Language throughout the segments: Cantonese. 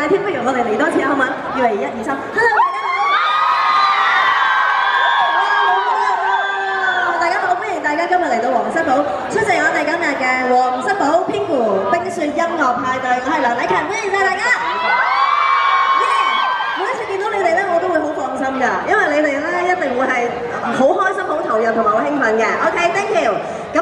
嘅添，不如我哋嚟多次好嘛？預備1、2、3 ，Hello 大家好，歡迎大家今日嚟到皇室堡出席我哋今日嘅皇室堡編鼓冰雪音樂派對，我係梁禮勤，歡迎晒大家。每一次見到你哋咧，我都會好放心㗎，因為你哋咧一定會係好開心、好投入同埋好興奮嘅。OK，thank you。咁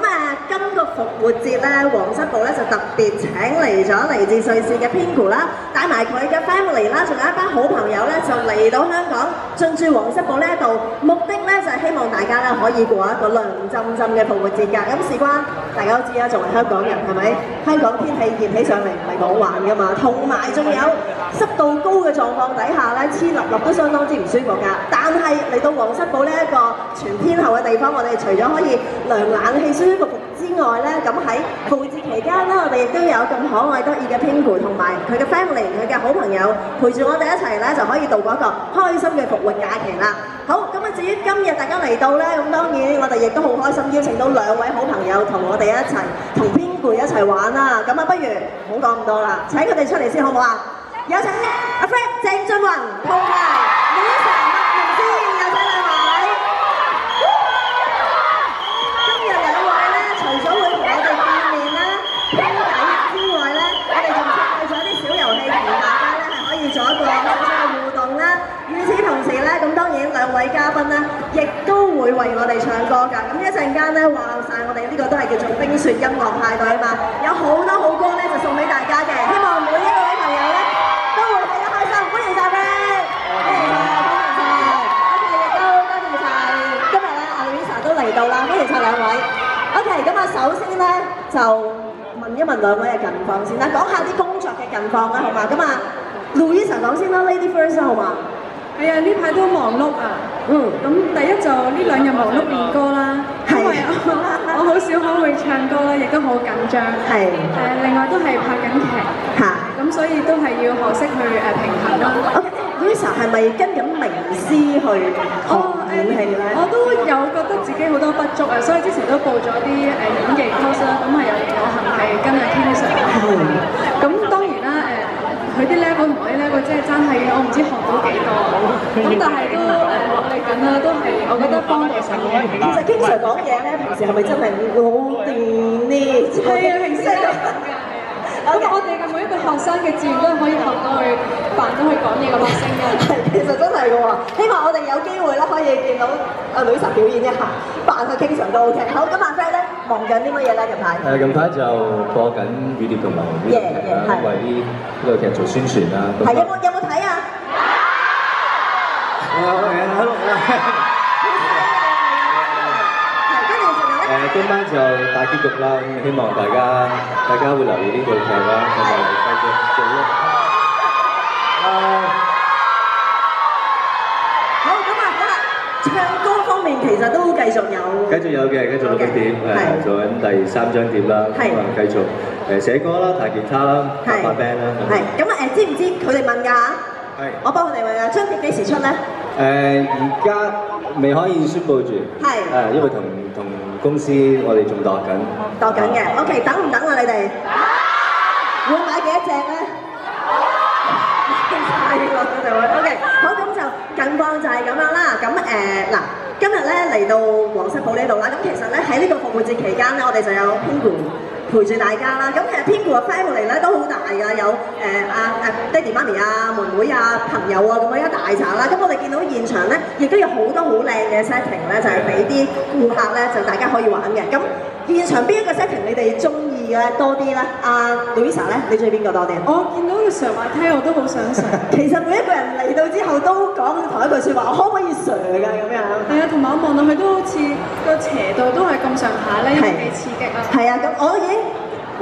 今個復活節咧，皇室堡咧就特別請嚟咗嚟自瑞士嘅編鼓啦，帶埋佢嘅 family 啦，仲有一班好朋友咧，就嚟到香港進駐皇室堡呢一度，目的咧就係希望大家咧可以過一個涼浸浸嘅復活節㗎。咁事關大家都知啦，作為香港人係咪？香港天氣熱起上嚟唔係講玩㗎嘛，同埋仲有濕度高嘅狀況底下咧，黐立立都相當之唔舒服㗎。但係嚟到皇室堡呢一個全天候嘅地方，我哋除咗可以涼冷氣舒舒服服之外咧，咁喺復活節期間咧，我哋亦都有咁可愛得意嘅編鼓同埋佢嘅 family、佢嘅好朋友陪住我哋一齊咧，就可以度過一個開心嘅復活假期啦。好，咁至於今日大家嚟到咧，咁當然我哋亦都好開心，邀請到2位好朋友同我哋一齊同編鼓一齊玩啦。咁不如唔好講咁多啦，請佢哋出嚟先好唔好啊？有請阿 Fred 鄭俊弘同埋Louisa麥明詩，有請2位。今日2位咧，除咗會同我哋見面啦、傾偈之外咧，我哋仲設計咗一啲小遊戲，同大家咧係可以做一個小小嘅互動啦。與此同時咧，咁當然2位嘉賓咧，亦都會為我哋唱歌㗎。咁一陣間咧，話晒我哋呢個都係叫做冰雪音樂派對啊嘛，有好多好歌咧就送俾大家嘅，希望每一個位朋友咧都會睇得開心。歡迎晒你，歡迎晒，歡迎晒。OK， 亦都多謝晒今日咧，阿 Louisa 都嚟到啦，歡迎晒2位。OK， 咁首先咧就問一問2位嘅近況先啦，講下啲工作嘅近況啦，好嘛？咁Louisa 講先啦 ，Lady First 好嘛？係啊，呢排都忙碌啊。咁第一就呢2日忙碌練歌啦，因為我好少可會唱歌啦，亦都好緊張。係。另外都係拍緊劇。咁所以都係要學識去平衡啦。Louisa 係咪跟緊名師去學演戲咧？我都有覺得自己好多不足啊，所以之前都報咗啲演技 course 啦，咁係有幸係跟阿 Ken Sir。咁當然啦，佢啲 level 同我啲 level 真係爭係，我唔知學到幾多。咁但係都努力緊啦，都係我覺得幫到手。其實 Ken Sir 講嘢咧，平時係咪真係好掂呢？係啊，平時都咁㗎。咁我哋嘅每一個學生嘅自然都可以學到去扮到佢講嘢嘅把聲嘅。係，其實真係嘅喎。希望我哋有機會咧，可以見到阿Louisa表演一下，扮下 King Sir 都 OK。好，咁阿 Fred 咧忙緊啲乜嘢咧？近排？近排就播緊雨蝶同埋呢個劇啦，為呢個劇做宣傳啦。係有冇睇啊？今晚就大結局啦，咁希望大家會留意呢部劇啦，同埋繼續做咯。好啦，唱歌方面其實都繼續有。繼續有嘅，繼續錄緊碟，做緊第3張碟啦，咁繼續寫歌啦、彈吉他啦、拍 band 啦。係，咁知唔知佢哋問㗎？係。我幫佢哋問㗎，張碟幾時出咧？而家未可以宣佈住。係。因為同公司我哋仲度緊嘅 ，OK， 等唔等啊你哋？會買幾多隻咧？OK， 好，咁就近況就係咁樣啦。咁嗱，今日咧嚟到皇室堡呢度啦。咁其實咧喺呢個復活節期間咧，我哋就有編鼓陪住大家啦。咁其實編鼓嘅 family 咧都好大㗎，有爹哋媽咪啊、妹妹啊、朋友啊咁樣一大紮啦。咁我哋見到現場咧，亦都有好多好靚嘅 setting 咧，就係俾啲顧客咧就大家可以玩嘅。咁現場邊一個 setting 你哋中意嘅多啲咧？阿 Louisa 咧，你中意邊個多啲？我見到佢上滑梯我都好想上。其實每一個人嚟到之後都講同一句説話，我可唔可以上㗎咁樣？係啊，同埋我望到佢都好似個斜度都係咁上下咧，應該幾刺激啊！係啊，咁我已經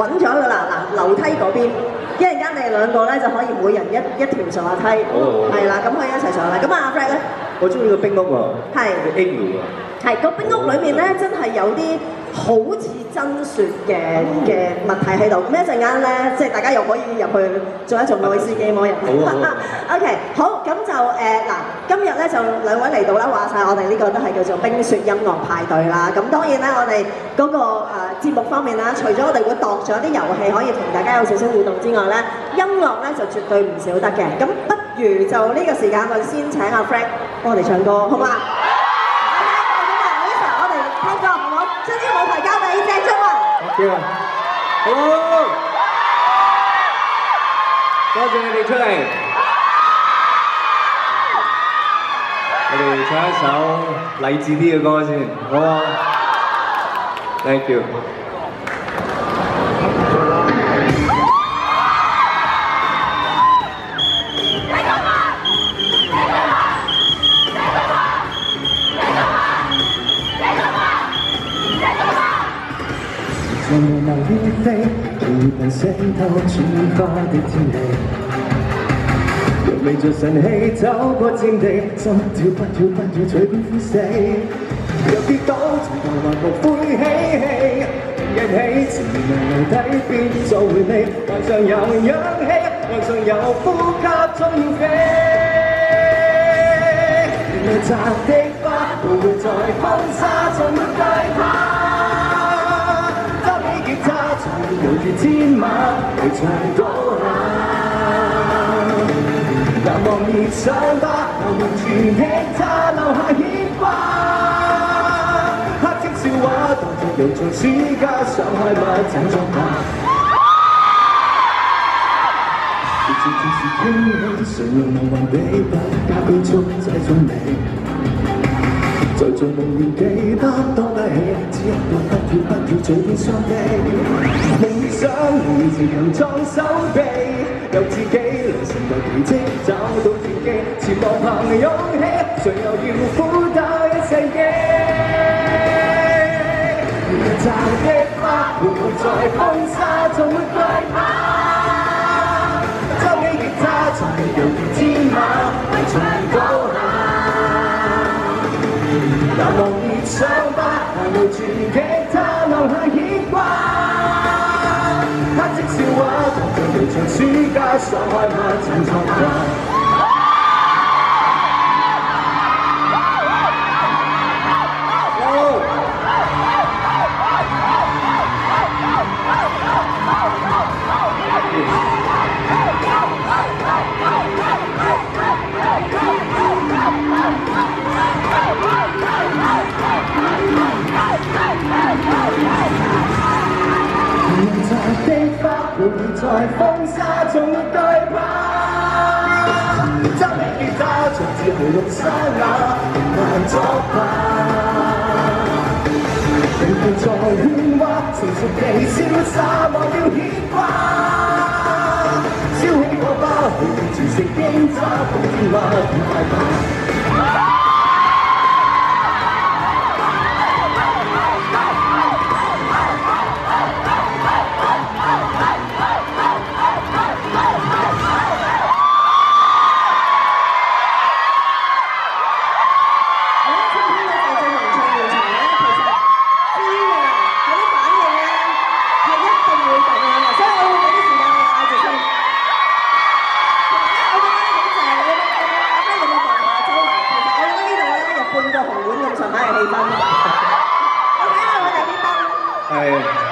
揾咗㗎啦。嗱，樓梯嗰邊，一陣間你哋2個咧就可以每人一條上滑梯，係啦，咁可以一齊上嚟。咁阿 Fred 咧，我中意個冰屋喎，係個 igloo 喎。係個冰屋裏面咧，真係有啲好似真雪嘅物體喺度。咁一陣間咧，即係大家又可以入去做一做愛斯基摩人。OK， 好，咁就嗱，今日咧就兩位嚟到啦，話晒我哋呢個都係叫做冰雪音樂派對啦。咁當然咧，我哋嗰個節目方面啦，除咗我哋會度咗啲遊戲可以同大家有少少互動之外咧，音樂咧就絕對唔少得嘅。咁不如就呢個時間，我哋先請阿 Frank 幫我哋唱歌，好嘛？聽歌好唔好？將啲舞台交俾鄭中雲。OK 啊，好，多謝你哋出嚟。我哋唱一首勵志啲嘅歌先，好啊 ？Thank you。在無能於飛，陪伴聲透轉化的天氣，若未着神氣走過戰地，心跳不跳不跳隨便呼死。若跌倒，從頭還無悔嬉戲，一起前面留低變做回味，岸上有氧氣，岸上有呼吸中要飛。原來摘的花不會在風沙中懼怕。有如天馬去唱高啦，難忘熱傷疤，流連傳奇他留下牽掛。黑色笑話當作又在暑假上海物產作吧。節節是傾起，誰又能還比不加標速這種美？在做夢裏記得多得起，只一個不跳不跳嘴邊雙臂，夢與想夢情強裝手臂，有自己來成為奇蹟，找到轉機，前望憑勇氣，誰又要苦鬥一世紀？原來摘的花會唔會在風沙中會懼怕？執起吉他，才猶如天馬為唱高下。難忘熱傷疤，難無傳奇他留下牽掛。黑色笑話，當作又場暑假上海物產作吧。的花會在風沙中懼怕，執起吉他，從自豪綠沙啞，平淡作罷。人群在喧嘩，成熟地瀟灑，忘掉牽掛。燒起火花，去自食驚炸，風天馬變快吧。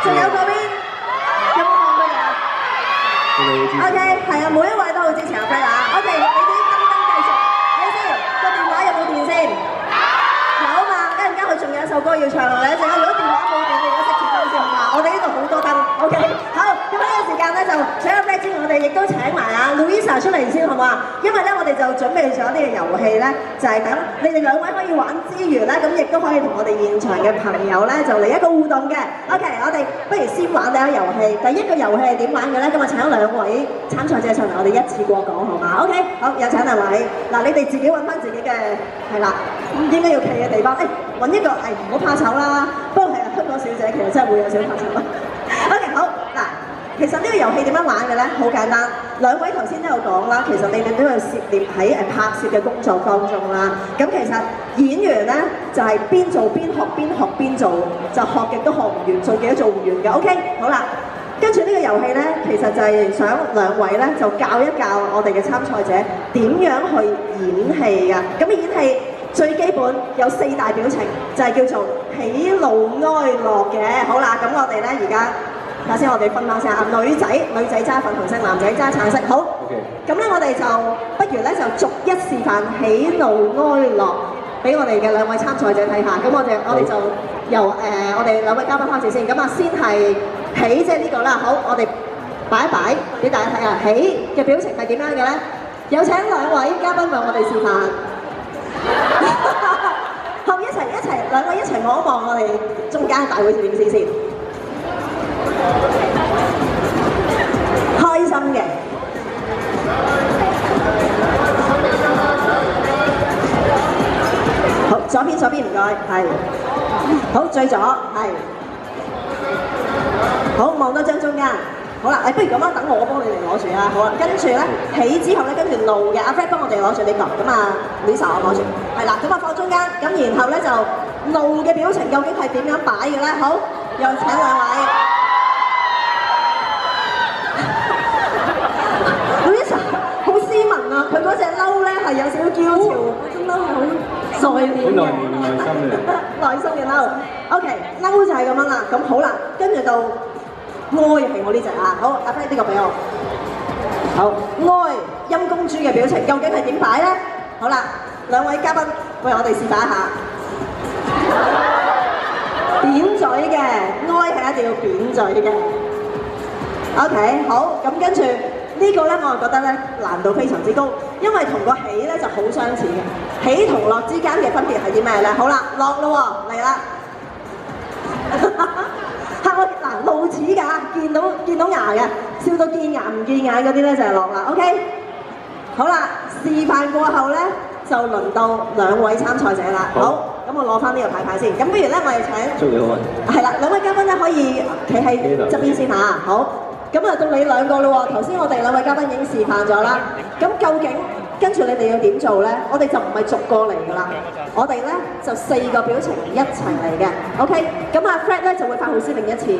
仲有嗰邊有冇望佢啊 ？OK， 係啊，每一位都好支持阿 Fred 啊。OK， 你啲燈繼續，你先個電話有冇電先？有啊嘛，一陣間佢仲有一首歌要唱啊！你一陣間如果電話冇電，你而家熄住燈先好嘛？我哋呢度好多燈 ，OK。好，咁呢個時間咧就請阿 Fred 之前，我哋亦都請埋阿 Louisa 出嚟先好嘛？因為咧我哋就準備咗啲嘅遊戲咧，就係等你哋兩位可以玩之餘咧，咁亦都可以同我哋現場嘅朋友咧就嚟一個互動嘅。OK， 我哋不如先玩第一個遊戲。第一個遊戲係點玩嘅咧？咁啊請兩位參賽者上嚟，我哋一次過講好嘛 ？OK， 好，有請兩位。嗱，你哋自己揾翻自己嘅係啦，應該要企嘅地方。誒，揾一個唔好怕醜啦。不過係香港小姐其實真係會有少少怕醜。OK， 好嗱。其實呢個遊戲點樣玩嘅咧？好簡單，兩位頭先都有講啦，其實你哋都有涉獵喺拍攝嘅工作當中啦。咁其實演員咧就係邊做邊學，邊學邊做，就學極都學唔完，做極都做唔完嘅。OK， 好啦。跟住呢個遊戲咧，其實就係想兩位咧就教一教我哋嘅參賽者點樣去演戲㗎。咁演戲最基本有4大表情，就係叫做喜怒哀樂嘅。好啦，咁我哋咧而家睇下先，我哋分翻先啊。女仔揸粉紅色，男仔揸橙色。好。咁咧我哋就不如咧就逐一示範喜怒哀樂俾我哋嘅兩位參賽者睇下。咁我哋就由我哋兩位嘉賓開始先。咁啊，先係喜，即係呢個啦。好，我哋擺一擺俾大家睇下，喜嘅表情係點樣嘅咧？有請兩位嘉賓為我哋示範。好，一齊，兩位一齊望一望我哋中間大會攝影師先。開心嘅。好，左邊唔該，係。好，最左，係。好，望多張中間。好啦，不如咁樣等我幫你哋攞住啦。好啦，跟住咧起之後咧，跟住怒嘅阿 Fred 幫我哋攞住呢個，咁啊 Lisa 我攞住，係啦，咁啊放中間，咁然後咧就怒嘅表情究竟係點樣擺嘅咧？好，又請兩位。Lisa 好斯文啊，佢嗰隻嬲咧係有少少嬌俏，嗰種嬲係好內斂嘅，內心嘅嬲。OK， 嬲就係咁樣啦。咁好啦，跟住到。哀係我呢隻啊，好，阿 Fred 呢個俾我。好，哀陰公豬嘅表情究竟係點擺咧？好啦，兩位嘉賓為我哋示範一下。扁嘴嘅，哀係一定要扁嘴嘅。OK， 好，咁跟住呢個咧，我就覺得咧難度非常之高，因為同個喜咧就好相似嘅。喜同樂之間嘅分別係啲咩咧？好啦，樂咯喎，嚟啦。嗱，露齒㗎，見到牙嘅，笑到見牙唔見眼嗰啲咧就係樂啦。OK， 好啦，示範過後咧就輪到兩位參賽者啦。好，咁我攞翻呢個牌先。咁不如咧，我哋請祝你好運。係啦，兩位嘉賓咧可以企喺側邊先嚇。好，咁啊到你兩個啦喎。頭先我哋兩位嘉賓已經示範咗啦。咁究竟跟住你哋要點做咧？我哋就唔係逐個嚟㗎啦。我哋咧就4個表情一齊嚟嘅。OK， 咁阿 Fred 咧就會發號施令一次。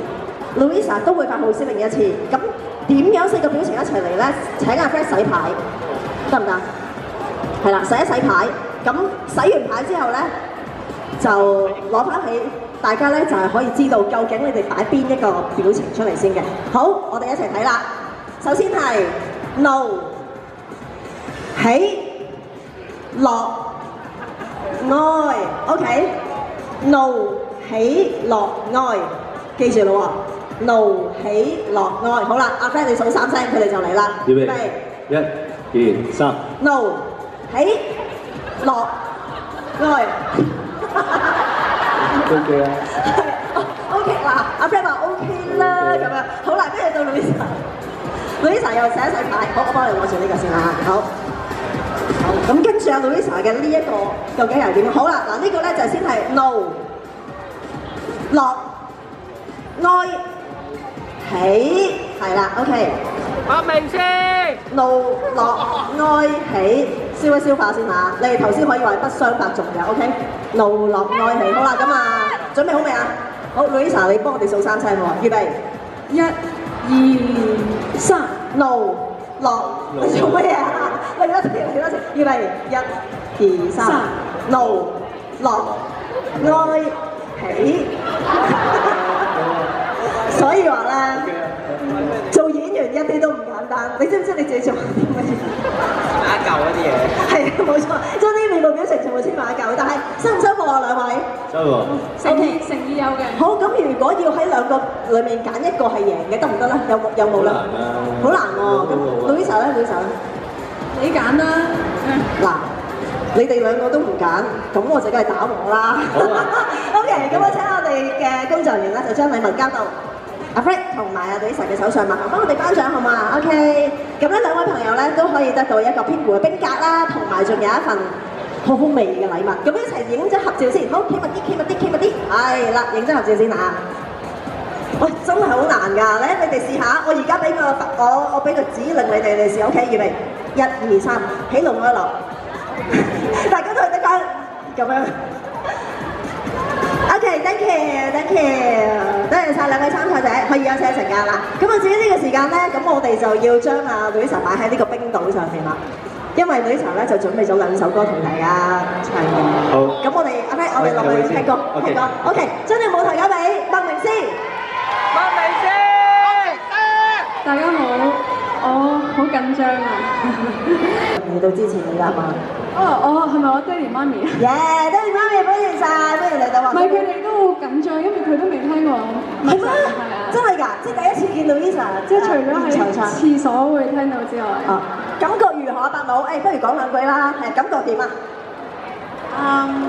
Louisa 都會發號施令一次，咁點樣4個表情一齊嚟咧？請阿 Fred 洗牌，得唔得？係啦，洗一洗牌，咁洗完牌之後咧，就攞翻起，大家咧就係可以知道究竟你哋擺邊一個表情出嚟先嘅。好，我哋一齊睇啦。首先係怒、喜、樂、哀 ，OK， 怒、喜、樂、哀，記住咯喎。怒喜樂哀，好啦，阿 Fred 你數3聲，佢哋就嚟啦。預備，1、2、3。怒喜樂哀。OK 啊。OK 嗱，阿 Fred 話 OK 啦，咁樣。好啦，跟住到 Louisa 又洗一洗牌，好，我幫你攞住呢個先啦。好。好，咁跟住阿 Louisa 嘅呢一個究竟係點？好啦，嗱呢個咧就先係怒、樂、哀。喜係啦 ，OK。發明先。怒、樂、哀、喜，消一消化先嚇。你哋頭先可以話不相伯仲嘅 ，OK。怒、樂、哀、喜，好啦，咁啊，準備好未啊？好 ，Louisa 你幫我哋數3聲喎，預備。1、2、3。怒、樂，你做乜嘢啊？嚟多次，預備。1、2、3。怒、樂、哀、喜。所以話咧，做演員一啲都唔簡單。你知唔知你自己做啲乜嘢？買一嚿嗰啲嘢。係啊，冇錯，將啲面部表情全部黐埋一嚿。但係收唔收貨啊，兩位？收喎。誠意有嘅。好，咁如果要喺兩個裡面揀一個係贏嘅，得唔得咧？有冇咧？好難喎。咁 Louisa 咧，你揀啦。嗱，你哋兩個都唔揀，咁我就梗係打和啦。好啊。OK， 咁我請我哋嘅工作人員咧，就將禮物交到阿 Fred 同埋阿 Louisa 嘅手上，麻煩幫我哋頒獎好嘛 ？OK， 咁咧兩位朋友咧都可以得到一個偏湖嘅冰格啦，同埋仲有一份好好味嘅禮物。咁一齊影張合照先，好，企密啲，係啦，影張合照先嚇。喂，真係好難㗎！你哋試下，我而家俾我俾個指令你哋試 ，OK？預備，1、2、3，起龍嗰樓，大家都係得講咁樣。OK，thank you，thank you， 多謝曬兩位參賽者，可以休息一陣間啦。咁啊，至於呢個時間咧，咁我哋就要將阿女神擺喺呢個冰島上面啦。因為女神咧就準備咗2首歌同大家唱嘅。好。咁我哋落去聽歌，聽歌。OK，將你舞台交俾麥明詩。大家好，我好緊張啊！嚟到支持你啦嘛。我係咪我爹哋媽咪啊？耶！爹哋媽咪，歡迎曬，歡迎嚟到。唔係，佢哋都好緊張，因為佢都未聽過。係咩？真係㗎！即係第一次見到 Lisa，即係除咗喺廁所會聽到之外。感覺如何啊，伯母？不如講兩句啦，係感覺點啊？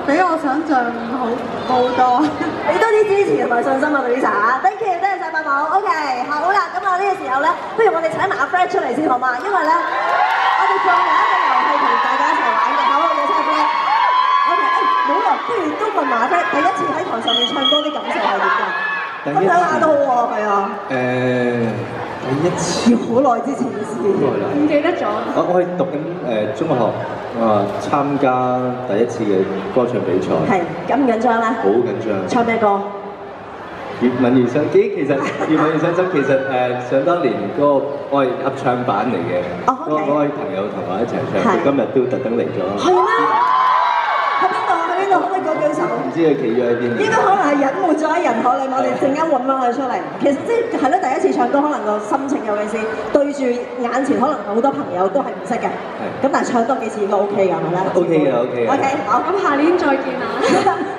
比我想象好多。俾多啲支持同埋信心啊 ，Lisa。Thank you， 多謝曬伯母。OK， 好啦，咁啊呢個時候咧，不如我哋請埋阿 Fred 出嚟先好嘛？因為咧，我哋仲有一個遊戲同大家一齊玩嘅。好，有請阿 Fred。OK， 冇喎，不如都問埋阿 Fred，第一次喺台上面唱歌啲感受係點㗎？分享下都好喎，係啊。第一次好耐之前嘅事，唔記得咗。我係讀緊中學，參加第一次嘅歌唱比賽。係緊唔緊張咧？好緊張。唱咩歌？粵文原聲機其實粵文原聲針其實想當年嗰個我係合唱版嚟嘅，嗰位朋友同我一齊唱，佢今日都特登嚟咗。係咩？喺邊度？喺邊度？可唔可以舉手？唔知佢企咗喺邊。應該可能係隱沒咗喺人海裏，我哋陣間揾翻佢出嚟。其實即係咧，第一次唱歌，可能個心情尤其是對住眼前，可能好多朋友都係唔識嘅。咁但係唱多幾次應該 OK 㗎，係咪咧 ？OK 嘅，OK 嘅。OK， 好，咁下年再見啦。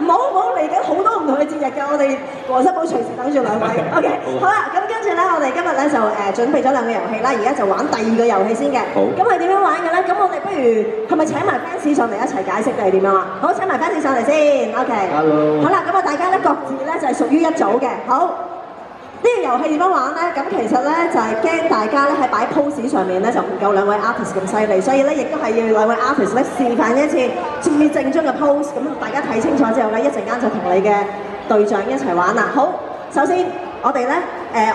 唔好嚟緊好多唔同嘅節日㗎，我哋黃室寶隨時等住兩位。OK， 好啦，咁跟住咧，我哋今日咧就準備咗2個遊戲啦，而家就玩第2個遊戲先嘅。好。咁係點樣玩嘅咧？咁我哋不如係咪請埋 fans 上嚟一齊解釋定係點樣啊？好，請埋 fans 上嚟先。OK。Hello。好啦，咁啊，大家咧各自咧就係屬於一組嘅。好。呢個遊戲點樣玩咧？咁其實咧就係驚大家咧喺擺 pose 上面咧就唔夠兩位 artist 咁犀利，所以咧亦都係要兩位 artist 咧示範一次最正宗嘅 pose。咁大家睇清楚之後咧，一陣間就同你嘅對象一齊玩啦。好，首先我哋咧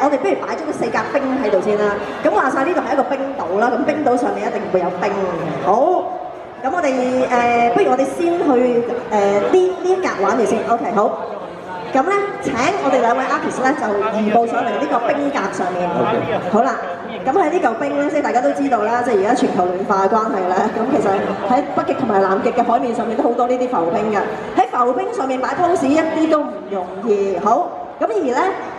我哋不如擺咗個4格冰喺度先啦。咁話晒呢度係一個冰島啦，咁冰島上面一定會有冰嘅。好，咁我哋不如我哋先去呢一格玩住先。OK， 好。咁咧，請我哋兩位 artist 咧就移步上嚟呢個冰格上面。好啦，咁喺呢嚿冰咧，即係大家都知道啦，即係而家全球暖化嘅關係咧，咁其實喺北極同埋南極嘅海面上面都好多呢啲浮冰嘅。喺浮冰上面擺 pose 一啲都唔容易。好，咁而咧，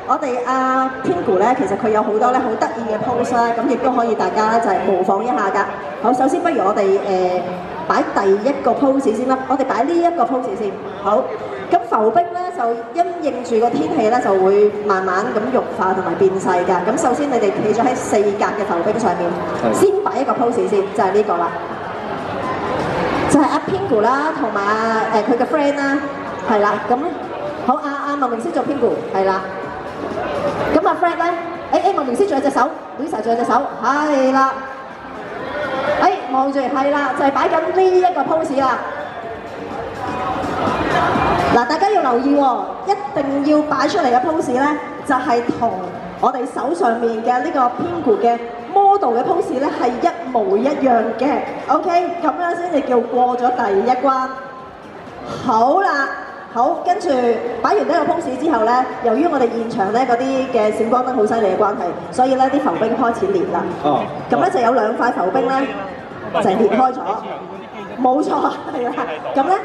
我哋阿 Pingu 咧，其實佢有好多咧好得意嘅 pose 啦，咁亦都可以大家咧就係模仿一下㗎。好，首先不如我哋擺第一個 pose 先啦，我哋擺呢一個 pose 先。好。咁浮冰咧就因應住個天氣咧就會慢慢咁融化同埋變細㗎。咁首先你哋企咗喺4格嘅浮冰上面，先擺一個 pose 先，就係呢個啦。就係阿 Pingu 啦，同埋佢嘅 friend 啦，係啦。咁好，阿麥明詩做 Pingu， 係啦。咁阿 Fred 咧，麥明詩仲有隻手 ，Lisa 仲有隻手，係啦。望住係啦，就係擺緊呢一個 pose 啦。嗱，大家要留意喎，一定要擺出嚟嘅 pose 咧，就係同我哋手上面嘅呢個 Pingu 嘅 model 嘅 pose 咧係一模一樣嘅。OK， 咁樣先至叫過咗第一關。好啦，好，跟住擺完呢個 pose 之後咧，由於我哋現場咧嗰啲嘅閃光燈好犀利嘅關係，所以咧啲浮冰開始裂啦。咁咧就有2塊浮冰咧就裂開咗。冇錯，係啦。咁咧。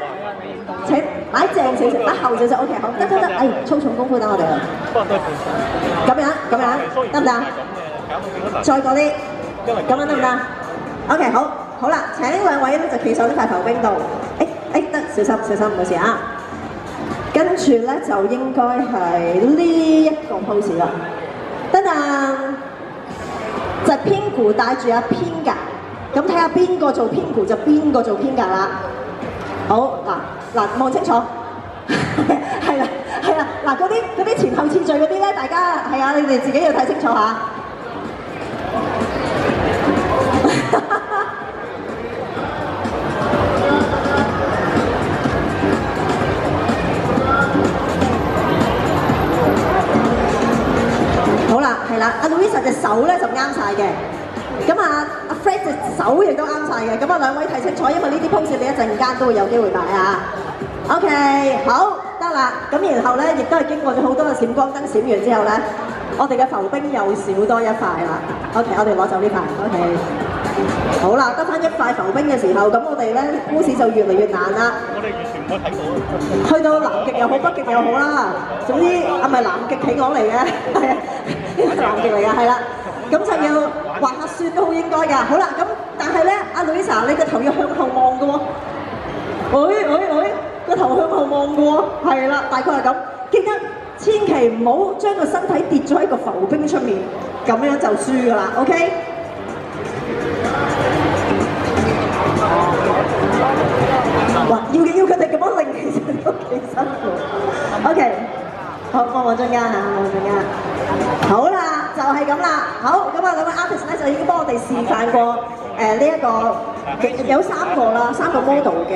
請擺正少少，擺後少少 ，OK， 好，得，粗重功夫等我哋啦。咁樣，得唔得？再過啲，咁樣得唔得 ？OK， 好啦，請2位咧就企上呢塊浮冰度。得，小心，唔好意思啊。跟住咧就應該係呢一個 pose 啦。等陣，就係 Pingu 帶住阿 Pinga， 咁睇下邊個做 Pingu 就邊個做 Pinga 啦。好，嗱，望清楚，係啦，嗱嗰啲前後次序嗰啲咧，大家係啊，你哋自己要睇清楚嚇。隻手亦都啱晒嘅。咁啊，兩位睇清楚，因為呢啲 pose 你一陣間都會有機會擺啊。OK， 好得啦。咁然後咧，亦都係經過咗好多嘅閃光燈閃完之後咧，我哋嘅浮冰又少多一塊啦。OK， 我哋攞走呢塊。OK， 好啦，得翻一塊浮冰嘅時候，咁我哋咧故事就越嚟越難啦。我哋完全冇睇到。去到南極又好，北極又好啦。總之係咪南極企鵝嚟嘅？係啊，呢個南極嚟嘅，係啦。咁就要滑下雪都好應該㗎。好啦，咁但係咧，阿 Louisa 你個頭要向後望嘅喎。個頭向後望嘅喎，係啦，大概係咁。記得千祈唔好將個身體跌咗喺個浮冰出面，咁樣就輸㗎啦。OK？ 哇！要佢哋咁樣擰，其實都幾辛苦。OK， 好，望中間嚇，望中間。好啦，就係咁啦。好，咁啊兩位 artist 咧就已經幫我哋示範過呢一個有3個啦，3個 model 嘅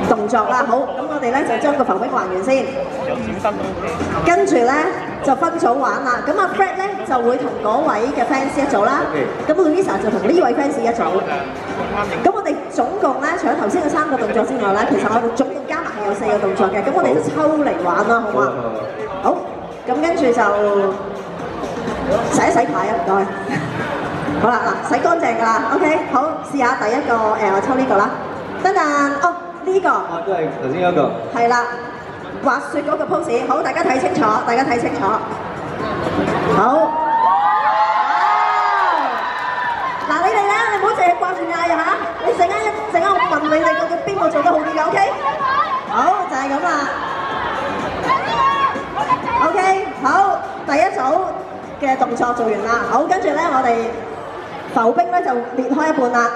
動作啦。好，咁我哋咧就將個浮冰還完先。有閃身都 OK。跟住咧就分組玩啦。咁阿 Fred 咧就會同嗰位嘅 fans 一組啦。咁 Louisa 就同呢位 fans 一組。咁我哋總共咧，除咗頭先嘅3個動作之外咧，其實我哋總共加埋係有4個動作嘅。咁我哋就抽嚟玩啦，好嘛？好。咁跟住就洗一洗牌啊，唔該。好啦，嗱，洗乾淨㗎啦 ，OK， 好，試下第一個我抽呢個啦，等陣，哦，呢個，都係頭先嗰個，係啦，滑雪嗰個 pose， 好，大家睇清楚，大家睇清楚，好，嗱，你哋咧，你唔好淨係掛住嗌啊嚇，你陣間我問你哋究竟邊個做得好啲嘅 ，OK， 好，就係咁啦。OK， 好，第一組嘅動作做完啦，好，跟住咧我哋浮冰咧就裂開一半啦。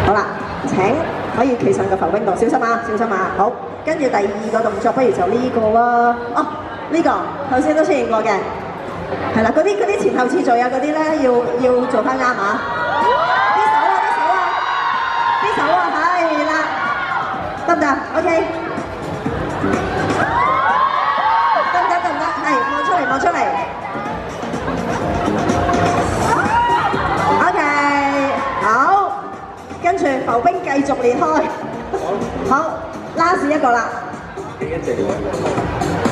好啦，請可以企上個浮冰度，小心啊，小心啊。好，跟住第2個動作，不如就呢個啦。哦，呢個頭先都出現過嘅，係啦，嗰啲前後次序啊，嗰啲咧要做翻啱啊。啲手啊，係啦，得唔得 ？OK。望出嚟 ，OK， 好，跟住浮冰繼續裂開，好 ，last 一個啦，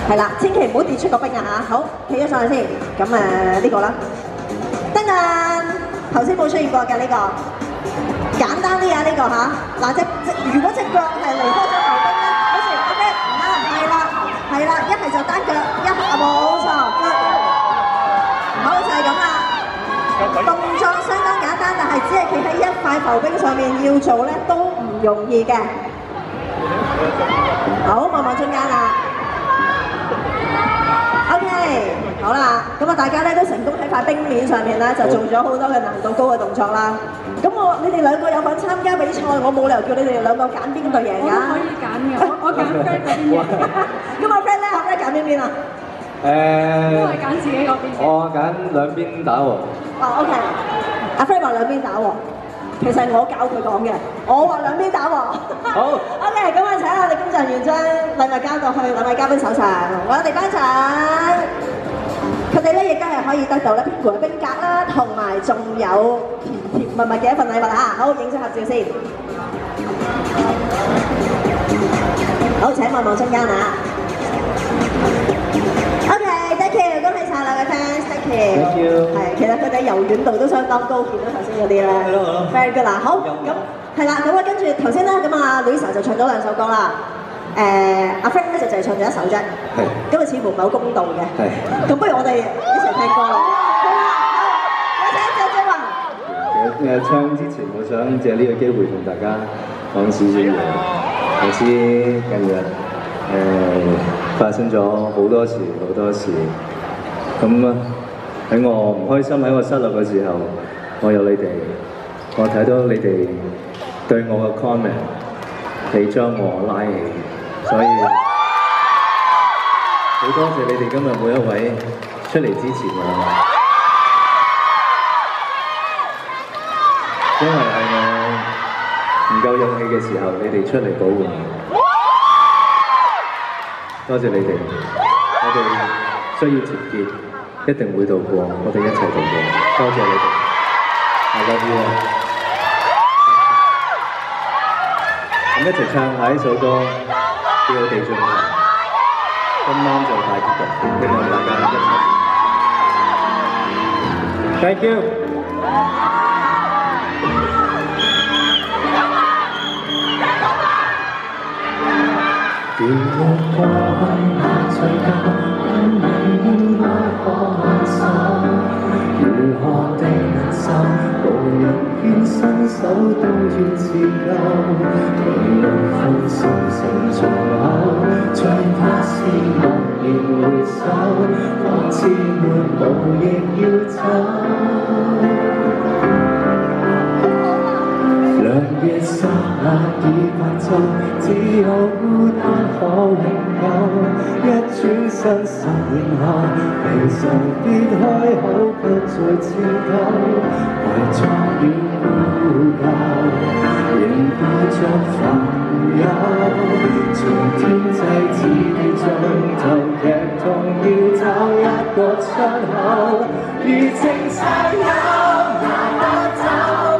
係啦，千祈唔好跌出個冰啊嚇，好，企咗上去先，咁呢個啦，得啦，頭先冇出現過嘅呢個，簡單啲啊呢個嚇，嗱如果隻腳係離開咗浮冰咧，好似 OK 唔啱，係啦，一係就單腳，一係冇錯。好就係咁啦，動作相當簡單，但係只係企喺一塊浮冰上面要做咧都唔容易嘅。好，望中間啦。OK， 好啦，咁啊大家咧都成功喺塊冰面上面咧就做咗好多嘅難度高嘅動作啦。咁你哋兩個有份參加比賽，我冇理由叫你哋兩個揀邊隊贏㗎。我可以揀嘅，我揀 Fred 嗰邊嘅。咁阿 Fred 咧，阿 Fred 揀邊啊？都係揀自己嗰邊。我揀兩邊打喎。哦 ，OK， 阿 Fred 話兩邊打喎，其實我教佢講嘅，我話兩邊打喎。好 ，OK， 咁啊請我哋工作人員將禮物交到去兩位嘉賓手上，我哋頒獎。佢哋咧亦都係可以得到咧Pingu嘅冰格啦，同埋仲有甜蜜蜜嘅一份禮物啊！好，影張合照先。好，請望中間啊！ OK，thank you， 恭喜曬兩位 fans，thank you。係，其實佢哋柔軟度都相當高，見到頭先嗰啲咧。係咯。Very good 啦，好，咁係啦，咁啊跟住頭先咧，咁啊 Louisa 就唱咗2首歌啦。阿 Frank 咧就淨係唱咗1首啫。係。咁啊似乎唔係好公道嘅。係。咁不如我哋一齊聽歌啦。好啦，有請謝俊華。其實唱之前，我想借呢個機會同大家講少少嘢。我知近日發生咗好多事，咁喺我唔開心、喺我失落嘅時候，我有你哋，我睇到你哋對我嘅 comment， 你將我拉起，所以好多謝你哋今日每一位出嚟支持我，因為係我唔夠勇氣嘅時候，你哋出嚟保護我。多謝你哋，我哋需要團結，一定會度過，我哋一齊度過。多謝你哋，I love you。咁一齊唱下呢首歌，叫《地盡頭》。今晚就大結局，希望大家一齊。Thank you。如若過去那最舊，因你應該可挽手。如何地難受，無人願伸手都要自救。無論分心成眾口，將他是默然回首，我自沒路亦要走。兩夜剎那已白晝，只有孤單可永久。一轉身10年後，離愁別開口，不再顫抖。懷作了孤舊，仍抱着煩憂。從天際似地盡頭，劇痛要找一個出口。如情相有，拿不走，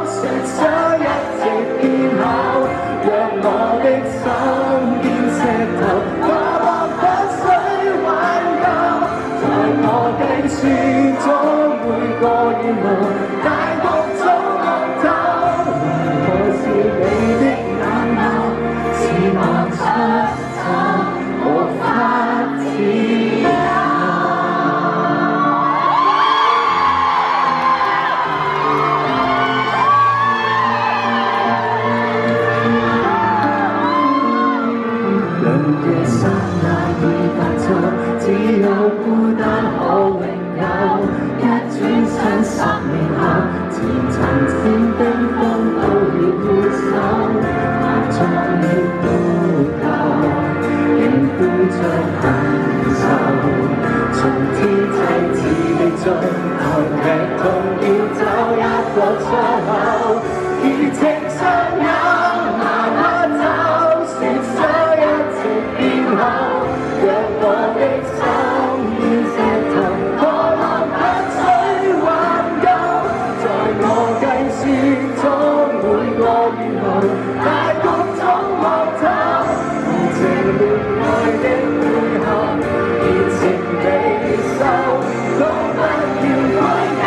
說咗一直變好，讓我的心變石頭，我落不需挽救。在我計算中，每個願望大局總惡透，還可是你的眼眸，是我出走，無法自由。只有孤單可永久，一轉身10年後，前塵戰冰封都要固守，埋葬了都夠，仍背着恨愁。從天際似地盡頭，劇痛要找一個出口，如情相有，拿不走，說咗一直變好。讓我的心變石頭，我落不需挽救。在我計算中，每個願望大局總惡透。無情戀愛的背後，熱情未收，都不要改變。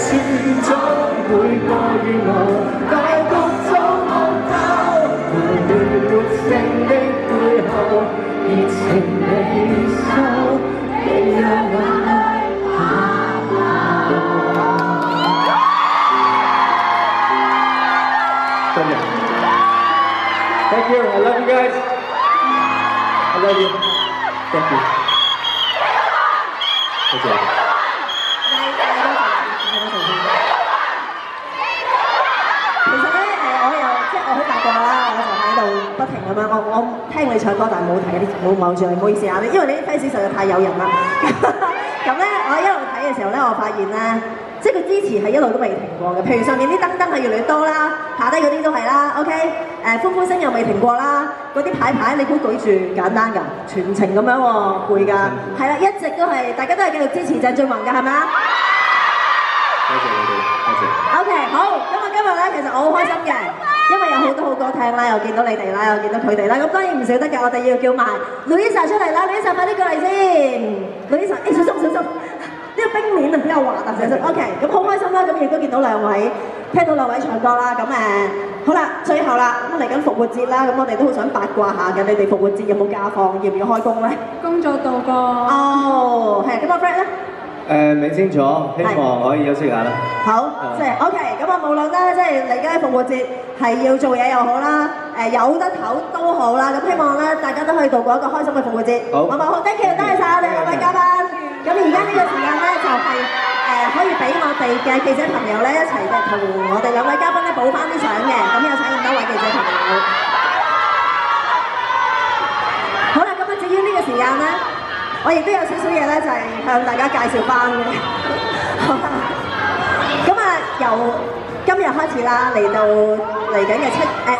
算中每個願望，大局總惡透。無論活成的背後，熱情未收，你有眼淚下流。真嘅 ，Thank you, I love you guys, I love you, thank you， 多謝。我好八卦啦，我就喺度不停咁樣，我聽你唱歌，但係冇睇冇望住你，唔好意思啊，因為你啲 fans 實在太誘人啦。咁咧，我一路睇嘅時候咧，我發現咧，即係個支持係一路都未停過嘅。譬如上面啲燈係越嚟越多啦，下低嗰啲都係啦。OK， 歡呼聲又未停過啦，嗰啲牌你估舉住簡單㗎，全程咁樣喎背㗎，係啦，一直都係大家都係繼續支持鄭俊弘㗎，係咪啊？多謝你哋，多謝。OK， 好，咁啊今日咧，其實我好開心嘅。因為有好多好歌聽啦，又見到你哋啦，又見到佢哋啦，咁當然唔少得嘅，我哋要叫埋 Louisa 出嚟啦 ，Louisa 快啲過嚟先 ，Louisa， 小心，呢個冰面啊比較滑啊，小心 ，OK， 咁好開心啦，咁亦都見到兩位，聽到兩位唱歌啦，咁好啦，最後啦，咁嚟緊復活節啦，咁我哋都好想八卦下嘅，你哋復活節有冇假放，要唔要開工咧？工作度過。哦，係，咁阿 Fred 咧？未清楚，希望可以休息下啦。好，即係 OK，咁啊無論咧，即係嚟緊復活節係要做嘢又好啦，有得唞都好啦，咁希望咧大家都可以度過一個開心嘅復活節。好，好，thank you，多謝晒我哋兩位嘉賓。咁而家呢個時間咧就係可以俾我哋嘅記者朋友咧一齊嘅同我哋兩位嘉賓咧補翻啲相嘅，咁有請咁多位記者朋友。好啦，咁啊至於呢個時間咧，我亦都有少少嘢咧，就係向大家介紹翻嘅。咁啊，由今日開始啦，嚟到嚟緊嘅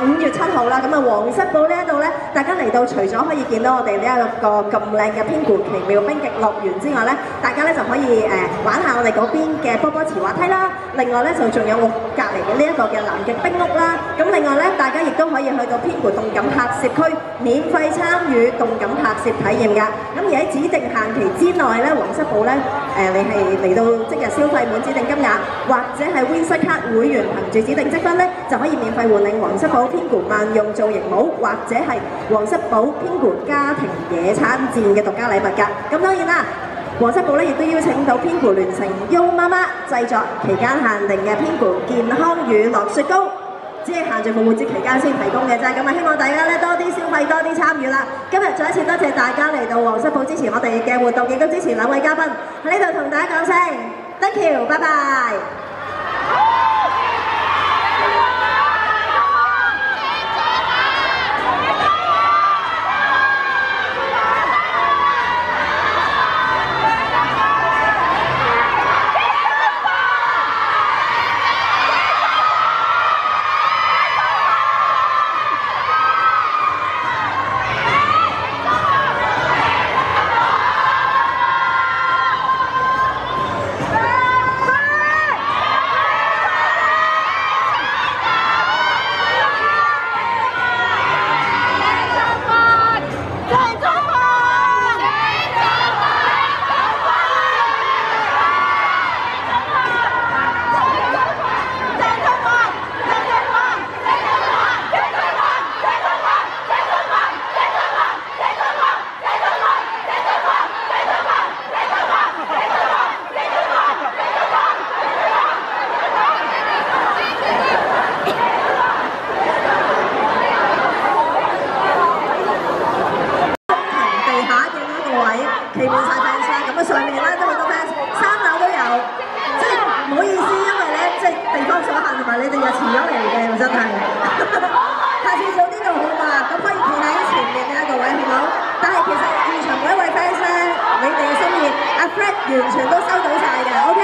5月7號啦，咁啊皇室堡呢一度咧，大家嚟到除咗可以見到我哋呢一個咁靚嘅編咕奇妙冰極樂園之外咧，大家咧就可以玩下我哋嗰邊嘅波波池滑梯啦。另外咧就仲有我隔離嘅呢一個嘅南極冰屋啦。咁另外咧，大家亦都可以去到編咕動感拍攝區，免費參與動感拍攝體驗㗎。咁而喺指定限期之內咧，皇室堡咧你係嚟到即日消費滿指定金額，或者係 Windsor Card 會員憑住指定積分咧，就可以免費換領皇室堡編咕萬用造型帽，或者係皇室堡編咕家庭野餐墊嘅獨家禮物㗎。咁當然啦，皇室堡咧亦都邀請到編咕聯成 Yo 媽媽製作期間限定嘅編咕健康乳酪雪糕，只係限住復活節期間先提供嘅啫。咁啊，希望大家咧多啲消費，多啲參與啦。今日再一次多謝大家嚟到皇室堡支持我哋嘅活動，亦都支持兩位嘉賓喺呢度同大家講聲 Thank you， 拜拜。企滿晒 fans 啦，咁啊上面咧都好多 fans， 3樓都有，即係唔好意思，因為咧即係地方所限，同埋你哋又遲咗嚟嘅，真係。下次早啲就好嘛，咁可以企喺前面呢一個位，好冇？但係其實現場每一位 fans 咧，你哋嘅心意，阿 Fred 完全都收到晒嘅 ，OK？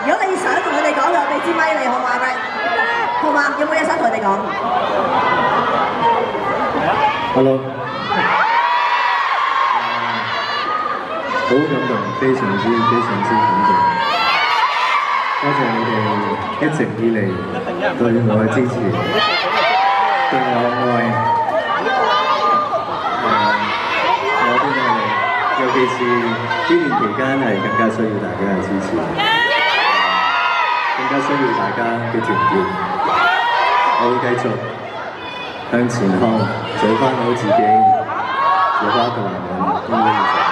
如果你想同佢哋講，我俾支咪你好嘛？好嘛？有冇嘢想同佢哋講 ？Hello， 好感動，非常之感動。多謝你哋一直以嚟對我嘅支持，對我愛，我啲愛你，尤其是呢段期間係更加需要大家嘅支持。更加需要大家嘅團結，我會繼續向前看，做翻好自己，做翻一個男人應該要做。